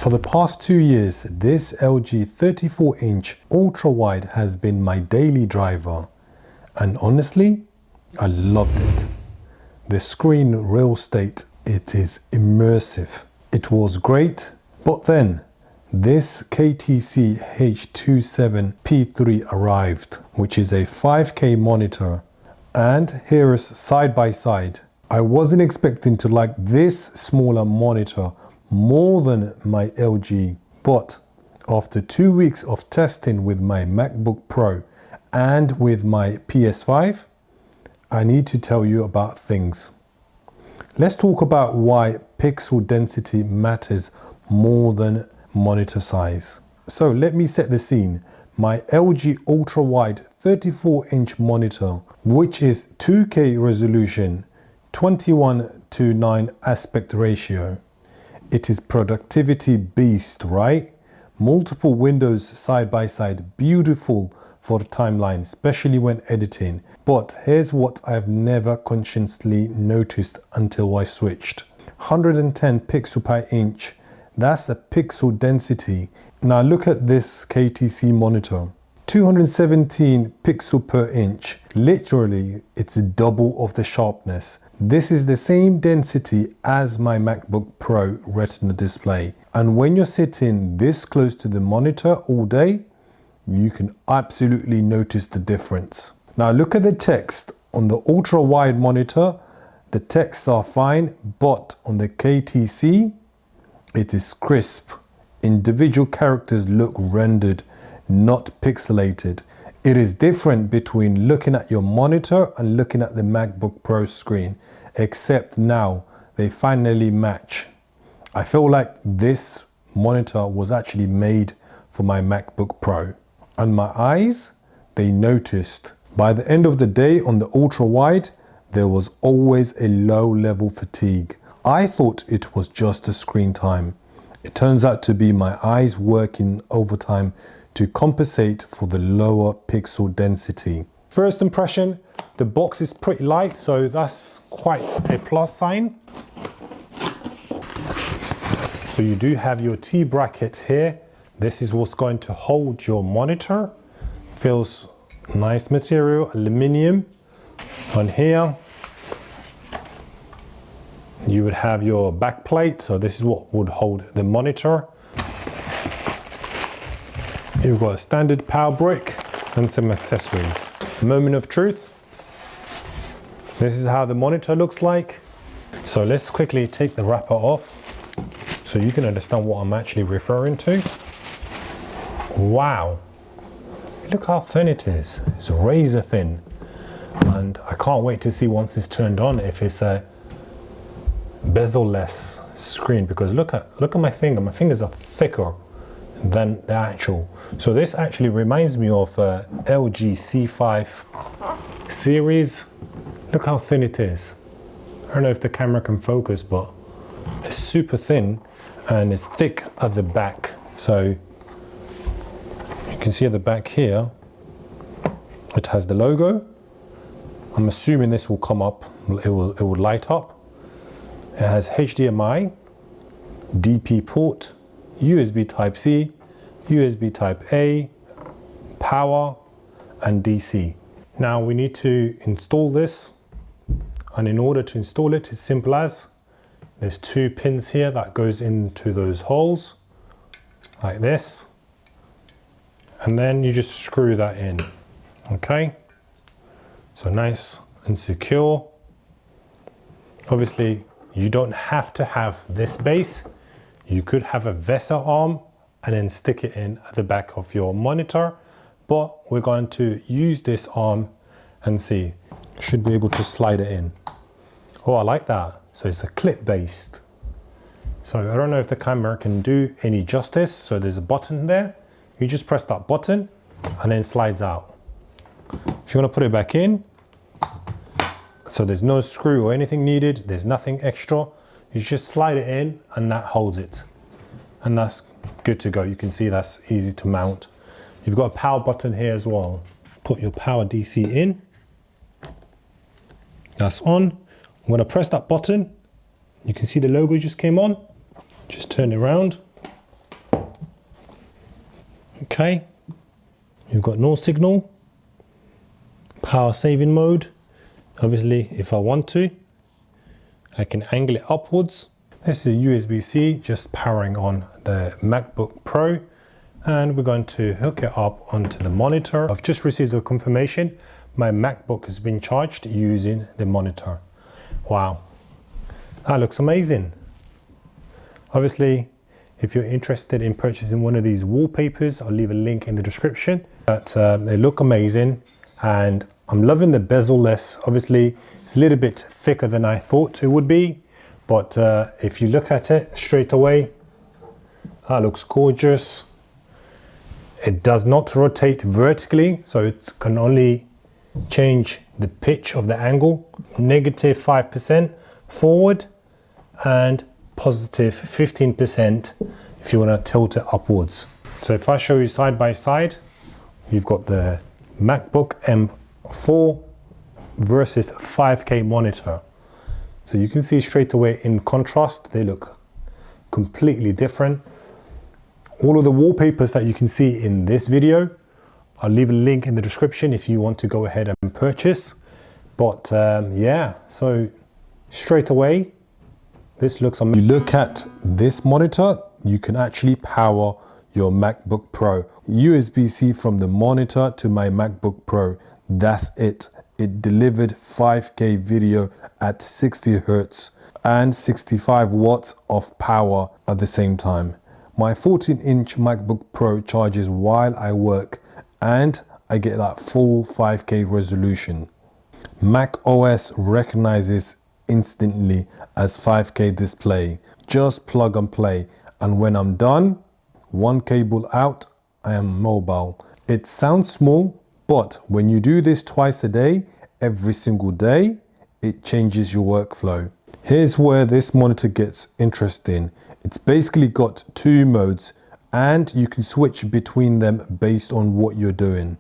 For the past 2 years, this LG 34-inch ultra-wide has been my daily driver. And honestly, I loved it. The screen real estate, it is immersive. It was great, but then this KTC H27P3 arrived, which is a 5K monitor. And here is side by side. I wasn't expecting to like this smaller monitor more than my LG, but after 2 weeks of testing with my MacBook Pro and with my PS5, I need to tell you about things. Let's talk about why pixel density matters more than monitor size. So let me set the scene. My LG ultra-wide 34-inch monitor, which is 2K resolution, 21:9 aspect ratio. It is productivity beast, right? Multiple windows side by side, beautiful for the timeline, especially when editing. But here's what I've never consciously noticed until I switched. 110 pixel per inch, that's a pixel density. Now look at this KTC monitor. 217 pixel per inch. Literally, it's double of the sharpness. This is the same density as my MacBook Pro Retina display. And when you're sitting this close to the monitor all day, you can absolutely notice the difference. Now look at the text. On the ultra wide monitor, the texts are fine, but on the KTC, it is crisp. Individual characters look rendered, not pixelated. It is different between looking at your monitor and looking at the MacBook Pro screen, except now they finally match. I feel like this monitor was actually made for my MacBook Pro. And my eyes, they noticed. By the end of the day on the ultra wide, there was always a low level fatigue. I thought it was just the screen time. It turns out to be my eyes working overtime to compensate for the lower pixel density. First impression, the box is pretty light, so that's quite a plus sign. So you do have your T bracket here. This is what's going to hold your monitor. Feels nice material, aluminium. On here, you would have your back plate. So this is what would hold the monitor. You've got a standard power brick and some accessories. Moment of truth. This is how the monitor looks like. So let's quickly take the wrapper off so you can understand what I'm actually referring to. Wow, look how thin it is. It's razor thin. And I can't wait to see once it's turned on if it's a bezel-less screen, because look at my finger. My fingers are thicker than the actual. So this actually reminds me of LG C5 series. Look how thin it is. I don't know if the camera can focus, but it's super thin and it's thick at the back. So you can see at the back here, it has the logo. I'm assuming this will come up, it will light up. It has HDMI, DP port, USB Type-C, USB Type-A, power, and DC. Now we need to install this, and in order to install it, it's simple as there's 2 pins here that goes into those holes, like this, and then you just screw that in, okay? So nice and secure. Obviously, you don't have to have this base. You could have a VESA arm and then stick it in at the back of your monitor, but we're going to use this arm and see. Should be able to slide it in. Oh, I like that. So it's a clip based. So I don't know if the camera can do any justice. So there's a button there. You just press that button and then it slides out. If you want to put it back in, so there's no screw or anything needed, there's nothing extra. You just slide it in and that holds it. And that's good to go. You can see that's easy to mount. You've got a power button here as well. Put your power DC in. That's on. I'm gonna press that button. You can see the logo just came on. Just turn it around. Okay, you've got no signal, power saving mode. Obviously, if I want to, I can angle it upwards. This is a USB-C just powering on the MacBook Pro, and we're going to hook it up onto the monitor. I've just received a confirmation my MacBook has been charged using the monitor. Wow, that looks amazing. Obviously, if you're interested in purchasing one of these wallpapers, I'll leave a link in the description. But they look amazing, and I'm loving the bezel-less. Obviously, it's a little bit thicker than I thought it would be, but if you look at it straight away, that looks gorgeous. It does not rotate vertically, so it can only change the pitch of the angle. -5% forward and positive 15% if you want to tilt it upwards. So if I show you side by side, you've got the MacBook M4 versus 5K monitor. So you can see straight away in contrast, they look completely different. All of the wallpapers that you can see in this video, I'll leave a link in the description if you want to go ahead and purchase. But yeah, so straight away, this looks amazing. You look at this monitor, you can actually power your MacBook Pro. USB-C from the monitor to my MacBook Pro. That's it. It delivered 5K video at 60 Hertz and 65 watts of power at the same time. My 14-inch MacBook Pro charges while I work, and I get that full 5K resolution. Mac OS recognizes instantly as 5K display. Just plug and play, and when I'm done, one cable out, I am mobile. It sounds small, but when you do this twice a day, every single day, it changes your workflow. Here's where this monitor gets interesting. It's basically got two modes, and you can switch between them based on what you're doing.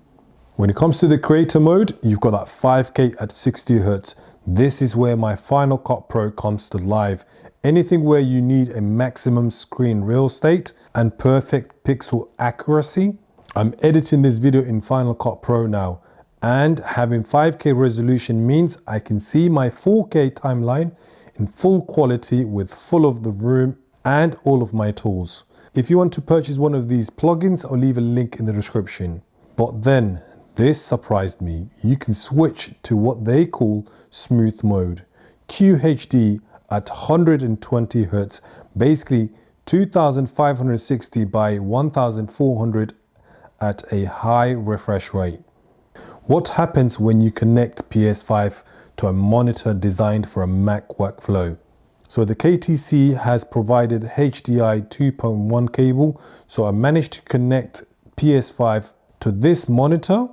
When it comes to the creator mode, you've got that 5K at 60 Hertz. This is where my Final Cut Pro comes to life. Anything where you need a maximum screen real estate and perfect pixel accuracy. I'm editing this video in Final Cut Pro now, and having 5K resolution means I can see my 4K timeline in full quality with full of the room and all of my tools. If you want to purchase one of these plugins, I'll leave a link in the description. But then, this surprised me. You can switch to what they call smooth mode. QHD at 120 Hertz, basically 2560 by 1400 at a high refresh rate. What happens when you connect PS5 to a monitor designed for a Mac workflow? So the KTC has provided HDI 2.1 cable, so I managed to connect PS5 to this monitor,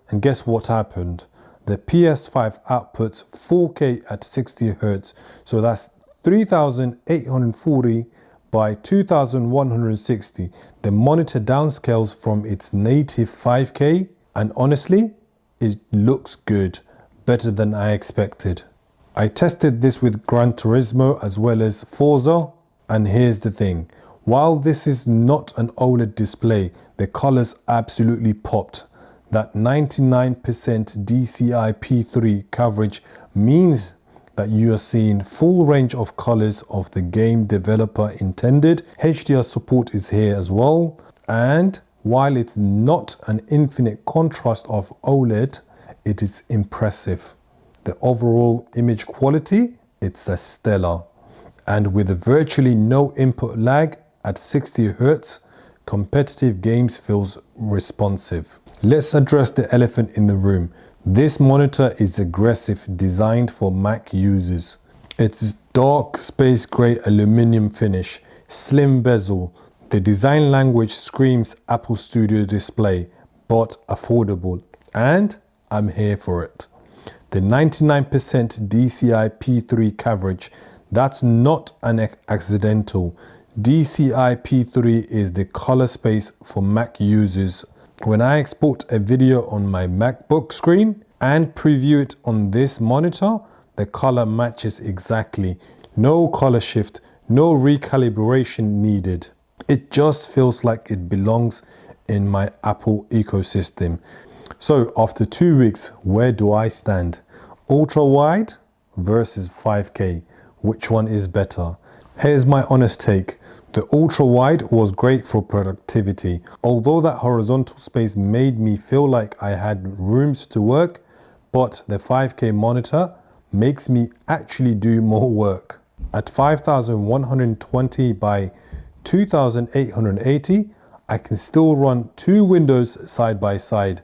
and guess what happened? The PS5 outputs 4K at 60 Hertz, so that's 3840 by 2160. The monitor downscales from its native 5K, and honestly, it looks good, better than I expected. I tested this with Gran Turismo as well as Forza, and here's the thing. While this is not an OLED display, the colors absolutely popped. That 99% DCI-P3 coverage means that you are seeing full range of colors of the game developer intended. HDR support is here as well, and while it's not an infinite contrast of OLED, it is impressive. The overall image quality, it's a stellar. And with virtually no input lag at 60 Hertz, competitive games feels responsive. Let's address the elephant in the room. This monitor is aggressive, designed for Mac users. It's dark space gray aluminum finish, slim bezel. The design language screams Apple Studio display, but affordable. And I'm here for it. The 99% DCI-P3 coverage, that's not an accidental. DCI-P3 is the color space for Mac users. When I export a video on my MacBook screen and preview it on this monitor, the color matches exactly. No color shift, no recalibration needed. It just feels like it belongs in my Apple ecosystem. So after 2 weeks, where do I stand? Ultra wide versus 5K. Which one is better? Here's my honest take. The ultra wide was great for productivity. Although that horizontal space made me feel like I had rooms to work, but the 5K monitor makes me actually do more work. At 5120 by 2880, I can still run 2 windows side by side,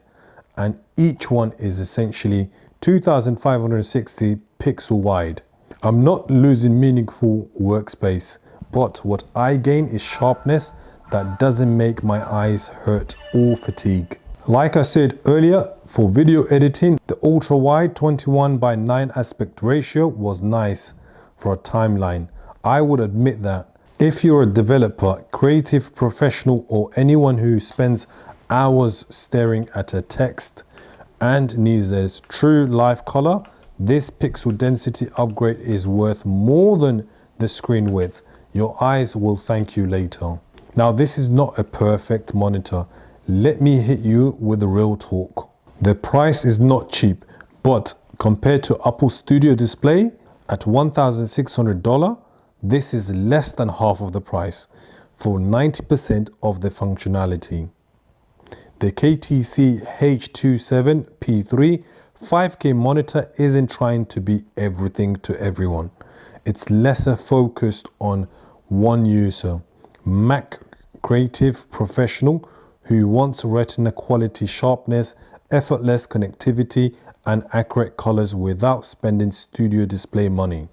and each one is essentially 2560 pixel wide. I'm not losing meaningful workspace, but what I gain is sharpness that doesn't make my eyes hurt or fatigue. Like I said earlier, for video editing, the ultra wide 21 by 9 aspect ratio was nice for a timeline. I would admit that. If you're a developer, creative professional, or anyone who spends hours staring at a text and needs a true life color, this pixel density upgrade is worth more than the screen width. Your eyes will thank you later. Now, this is not a perfect monitor. Let me hit you with the real talk. The price is not cheap, but compared to Apple Studio Display at $1,600, this is less than half of the price for 90% of the functionality. The KTC H27P3 5K monitor isn't trying to be everything to everyone. It's lesser focused on one user, Mac creative professional who wants retina quality sharpness, effortless connectivity, and accurate colors without spending studio display money.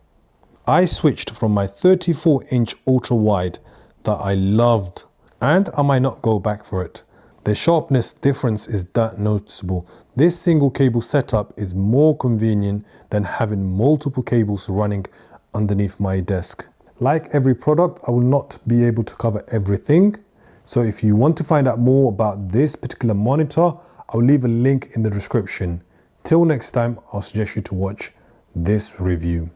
I switched from my 34-inch ultra wide that I loved, and I might not go back for it. The sharpness difference is that noticeable. This single cable setup is more convenient than having multiple cables running underneath my desk. Like every product, I will not be able to cover everything. So if you want to find out more about this particular monitor, I'll leave a link in the description. Till next time, I'll suggest you to watch this review.